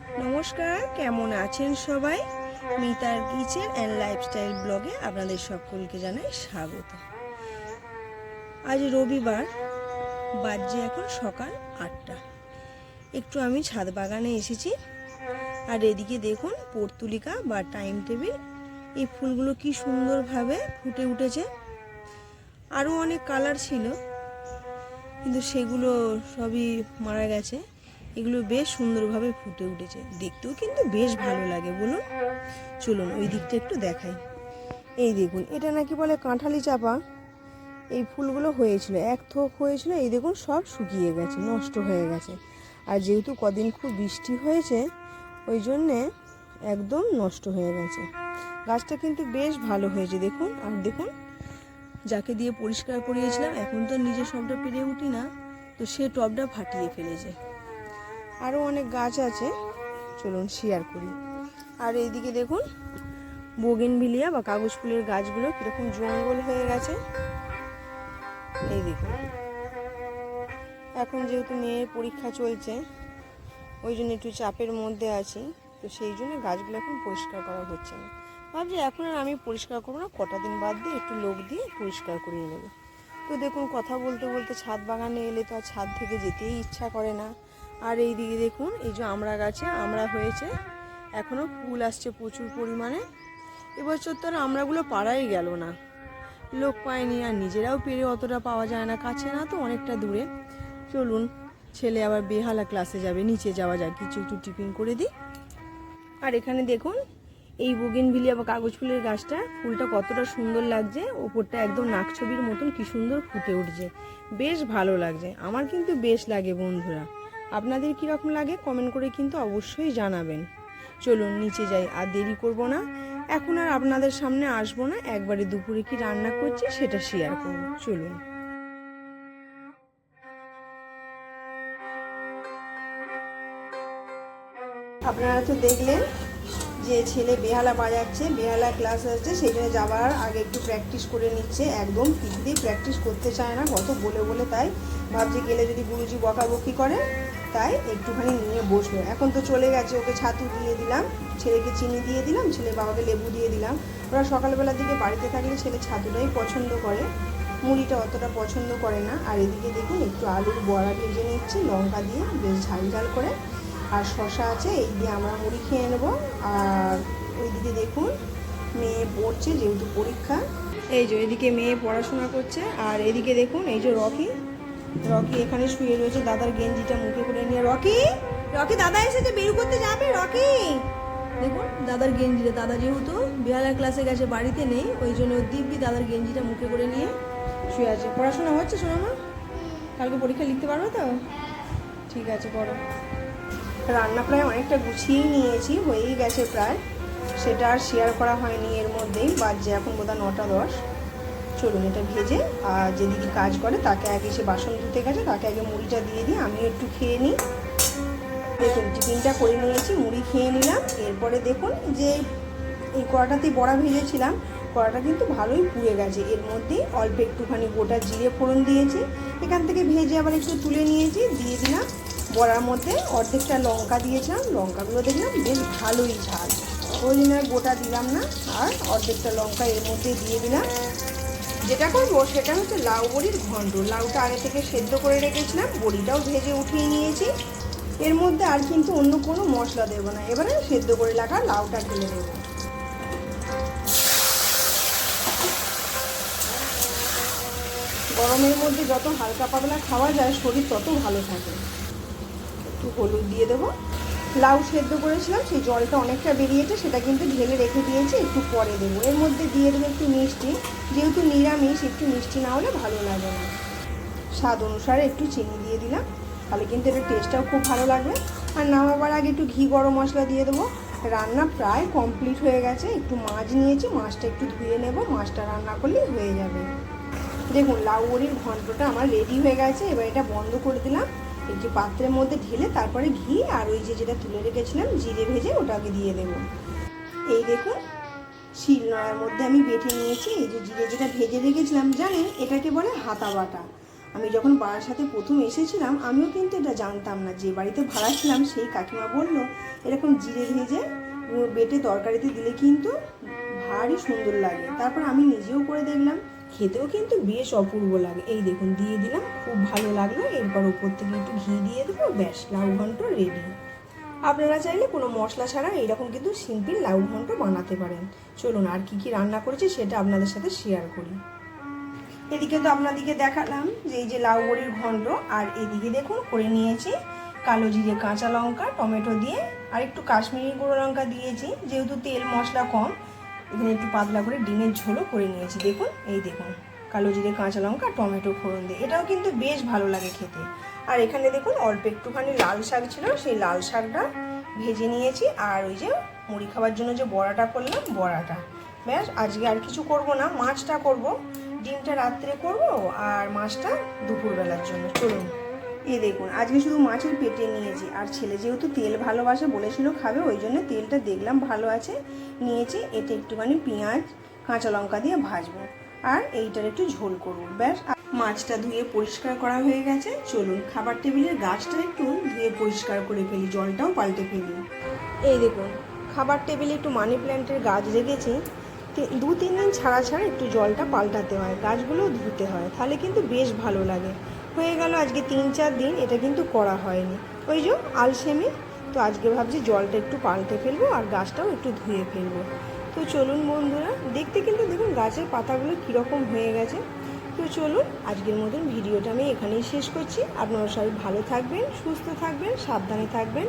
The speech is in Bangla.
নমস্কার, কেমন আছেন সবাই? মিতার কিচেন অ্যান্ড লাইফস্টাইল ব্লগে আপনাদের সকলকে জানাই স্বাগত। আজ রবিবার, বাজে এখন সকাল 8টা। একটু আমি ছাদ বাগানে এসেছি। আর এদিকে দেখুন পর্তুলিকা বা টাইম টেবিল, এই ফুলগুলো কি সুন্দরভাবে ফুটে উঠেছে। আরও অনেক কালার ছিল, কিন্তু সেগুলো সবই মারা গেছে। এগুলো বেশ সুন্দরভাবে ফুটে উঠেছে, দেখতেও কিন্তু বেশ ভালো লাগে। বলুন, চলুন ওই দিকটা একটু দেখাই। এই দেখুন, এটা নাকি বলে কাঁঠালি চাপা। এই ফুলগুলো হয়েছিল, এক থোক হয়েছিল, এই দেখুন সব শুকিয়ে গেছে, নষ্ট হয়ে গেছে। আর যেহেতু কদিন খুব বৃষ্টি হয়েছে, ওই জন্যে একদম নষ্ট হয়ে গেছে। গাছটা কিন্তু বেশ ভালো হয়েছে দেখুন। আর দেখুন, যাকে দিয়ে পরিষ্কার করিয়েছিলাম, এখন তো নিজে সবটা পেরে উঠি না, তো সে টবটা ফাটিয়ে ফেলেছে। আরও অনেক গাছ আছে, চলুন শেয়ার করি। আর এইদিকে দেখুন বোগেনভিলিয়া বা কাগজ ফুলের গাছগুলো কীরকম জঙ্গল হয়ে গেছে। এই দেখুন, এখন যেহেতু মেয়ের পরীক্ষা চলছে, ওই জন্য একটু চাপের মধ্যে আছি, তো সেই জন্য গাছগুলো এখন পরিষ্কার করা হচ্ছে না। ভাবছি এখন আর আমি পরিষ্কার করবো না, কটা দিন বাদ দিয়ে একটু লোক দিয়ে পরিষ্কার করিয়ে নেবে। তো দেখুন, কথা বলতে বলতে ছাদ বাগানে এলে তো আর ছাদ থেকে যেতেই ইচ্ছা করে না। আর এই দিকে দেখুন, এই যে আমড়া গাছে আমড়া হয়েছে, এখনও ফুল আসছে প্রচুর পরিমাণে। এবছর তো আর আমড়াগুলো পাড়াই গেল না, লোক পায়নি, আর নিজেরাও পেরে অতটা পাওয়া যায় না, কাছে না তো, অনেকটা দূরে। চলুন, ছেলে আবার বেহালা ক্লাসে যাবে, নিচে যাওয়া যায়, কিছু একটু টিফিন করে দিই। আর এখানে দেখুন এই বোগেনভিলিয়া বা কাগজ ফুলের গাছটা, ফুলটা কতটা সুন্দর লাগছে, ওপরটা একদম নাকছবির মতন কি সুন্দর ফুটে উঠছে, বেশ ভালো লাগছে। আমার কিন্তু বেশ লাগে বন্ধুরা, আপনাদের কীরকম লাগে কমেন্ট করে কিন্তু অবশ্যই জানাবেন। চলুন নিচে যাই, আর দেরি করব না। এখন আর আপনাদের সামনে আসবো না, একবারে দুপুরে কি রান্না করছি সেটা শেয়ার করব। চলুন। আপনারা তো দেখলেন যে ছেলে বেহালা বাজাচ্ছে, বেহালা ক্লাস আসছে, সেই জন্য যাওয়ার আগে একটু প্র্যাকটিস করে নিচ্ছে। একদম কিছুতেই প্র্যাকটিস করতে চায় না, কত বলে বলে, তাই ভাবছি গেলে যদি গুরুজি বকাবকি করে, তাই একটুখানি নিয়ে বসলো। এখন তো চলে গেছে, ওকে ছাতু দিয়ে দিলাম, ছেলেকে চিনি দিয়ে দিলাম, ছেলে বাবাকে লেবু দিয়ে দিলাম। ওরা সকালবেলার দিকে বাড়িতে থাকলে ছেলে ছাতুটাই পছন্দ করে, মুড়িটা অতটা পছন্দ করে না। আর এদিকে দেখুন একটু আলুর বড়া ভেজে নিচ্ছি লঙ্কা দিয়ে, বেশ ঝাল ঝাল করে। আর শশা আছে, এই দিয়ে আমরা মুড়ি খেয়ে নেবো। আর ওইদিকে দেখুন মেয়ে পড়ছে, যেহেতু পরীক্ষা। এই যে এদিকে মেয়ে পড়াশোনা করছে, আর এদিকে দেখুন এই যে রকি এখানে শুয়ে রয়েছে, দাদার গেঞ্জিটা মুখে করে নিয়ে। রকি, দাদা এসেছে, বের করতে যাবে। রকি দেখুন দাদার গেঞ্জিটা, দাদা যেহেতু বেহালা ক্লাসে গেছে, বাড়িতে নেই, ওই জন্য দিব্যি দাদার গেঞ্জিটা মুখে করে নিয়ে শুয়ে আছে। পড়াশোনা হচ্ছে সোনামা? কালকে পরীক্ষা লিখতে পারবে তো? ঠিক আছে, পড়ো। রান্না প্রায় অনেকটা গুছিয়েই নিয়েছি, হয়েই গেছে প্রায়, সেটা আর শেয়ার করা হয়নি। এর মধ্যেই বাজছে এখন বোধহয় 9টা 10। চলুন এটা ভেজে, আর যেদিকে কাজ করে তাকে আগে সে বাসন ধুতে গেছে, তাকে আগে মুড়িটা দিয়ে দিই, আমিও একটু খেয়ে নিই। দেখুন টিফিনটা করে নিয়েছি, মুড়ি খেয়ে নিলাম। এরপরে দেখুন যে এই কড়াটাতেই বড়া ভেজেছিলাম, কড়াটা কিন্তু ভালোই পুড়ে গেছে। এর মধ্যেই অল্প একটুখানি গোটা জিরে ফোড়ন দিয়েছি, এখান থেকে ভেজে আবার একটু তুলে নিয়েছি, দিয়ে দিলাম বড়ার মধ্যে। অর্ধেকটা লঙ্কা দিয়েছিলাম, লঙ্কাগুলো দেখলাম বেশ ভালোই ঝাল, ওই জন্য গোটা দিলাম না, আর অর্ধেকটা লঙ্কা এর মধ্যে দিয়ে দিলাম। যেটা করবো সেটা হচ্ছে লাউ বড়ির ঘন্ট। লাউটা আগে থেকে সেদ্ধ করে রেখেছিলাম, বড়িটাও ভেজে উঠিয়ে নিয়েছি। এর মধ্যে আর কিন্তু অন্য কোনো মশলা দেবো না, এবারে সেদ্ধ করে রাখা লাউটা ঢেলে দেবো। গরমের মধ্যে যত হালকা পাতলা খাওয়া যায় শরীর তত ভালো থাকে। একটু হলুদ দিয়ে দেবো। লাউ সেদ্ধ করেছিলাম, সেই জলটা অনেকটা বেরিয়েছে, সেটা কিন্তু ঢেলে রেখে দিয়েছি, একটু পরে দেবো। এর মধ্যে দিয়ে দেবো একটু মিষ্টি, যেহেতু নিরামিষ একটু মিষ্টি না হলে ভালো লাগে না। স্বাদ অনুসারে একটু চিনি দিয়ে দিলাম, তাহলে কিন্তু এটার টেস্টটাও খুব ভালো লাগবে। আর নামাবার আগে একটু ঘি গরম মশলা দিয়ে দেবো। রান্না প্রায় কমপ্লিট হয়ে গেছে, একটু মাছ নিয়েছি, মাছটা একটু ধুয়ে নেব, মাছটা রান্না করলেই হয়ে যাবে। দেখুন লাউ বড়ির ঘন্টটা আমার রেডি হয়ে গেছে। এবার এটা বন্ধ করে দিলাম, একটি পাত্রের মধ্যে ঢেলে তারপরে ঘি আর ওই যেটা তুলে রেখেছিলাম জিরে ভেজে, ওটাকে দিয়ে দেবো। এই দেখুন শিলনোড়ার মধ্যে আমি বেটে নিয়েছি এই যে জিরে যেটা ভেজে রেখেছিলাম। জানেন এটাকে বলে হাতা বাটা। আমি যখন বাড়ার সাথে প্রথম এসেছিলাম আমিও কিন্তু এটা জানতাম না। যে বাড়িতে ভাড়া ছিলাম সেই কাকিমা বলল এরকম জিরে ভেজে বেটে তরকারিতে দিলে কিন্তু ভারী সুন্দর লাগে। তারপর আমি নিজেও করে দেখলাম, খেতেও কিন্তু বেশ অপূর্ব লাগে। এই দেখুন দিয়ে দিলাম, খুব ভালো লাগলো। এরপর উপর থেকে একটু ঘি দিয়ে দেবো, ব্যাস লাউ ঘন্ট রেডি। আপনারা চাইলে কোনো মশলা ছাড়া এইরকম কিন্তু সিম্পল লাউ ঘন্ট বানাতে পারেন। চলুন আর কি কি রান্না করেছি সেটা আপনাদের সাথে শেয়ার করি। এদিকে তো আপনাদেরকে দেখালাম যে এই যে লাউ বড়ির ঘন্ট, আর এদিকে দেখুন করে নিয়েছি কালো জিরে, কাঁচা লঙ্কা, টমেটো দিয়ে আর একটু কাশ্মীরি গুঁড়ো লঙ্কা দিয়েছি। যেহেতু তেল মশলা কম, এখানে একটু পাতলা করে ডিমের ঝোলও করে নিয়েছি। দেখুন এই দেখুন কালো জিরে, কাঁচা লঙ্কা, টমেটো ফোড়ন দিয়ে, এটাও কিন্তু বেশ ভালো লাগে খেতে। আর এখানে দেখুন অল্প একটুখানি লাল শাক ছিল, সেই লাল শাকটা ভেজে নিয়েছি। আর ওই যে মুড়ি খাওয়ার জন্য যে বড়াটা করলাম, বড়াটা। ব্যাস, আজকে আর কিছু করব না, মাছটা করব। ডিমটা রাত্রে করব আর মাছটা দুপুরবেলার জন্য। চলুন এই দেখুন আজকে শুধু মাছের পেটে নিয়েছি। আর ছেলে যেহেতু তেল ভালোবাসে, বলেছিল খাবে, ওই জন্য তেলটা দেখলাম ভালো আছে নিয়েছি। এতে একটুখানি পেঁয়াজ, কাঁচা লঙ্কা দিয়ে ভাজবো আর এইটার একটু ঝোল করবো। ব্যাস, মাছটা ধুয়ে পরিষ্কার করা হয়ে গেছে। চলুন খাবার টেবিলের গাছটা একটু ধুয়ে পরিষ্কার করে ফেলি, জলটাও পাল্টে ফেলি। এই দেখুন খাবার টেবিলে একটু মানি প্ল্যান্টের গাছ রেখেছি। 2-3 দিন ছাড়া ছাড়া একটু জলটা পাল্টাতে হয়, গাছগুলোও ধুতে হয়, তাহলে কিন্তু বেশ ভালো লাগে। হয়ে গেল আজকে 3-4 দিন এটা কিন্তু করা হয়নি, ওই যে আলসেমি। তো আজকে ভাবছি জলটা একটু পাল্টে ফেলবো আর গাছটাও একটু ধুয়ে ফেলবো। তো চলুন বন্ধুরা, দেখতে কিন্তু দেখুন গাছের পাতাগুলো কীরকম হয়ে গেছে। তো চলুন আজকের মতন ভিডিওটা আমি এখানেই শেষ করছি। আপনারা সবাই ভালো থাকবেন, সুস্থ থাকবেন, সাবধানে থাকবেন।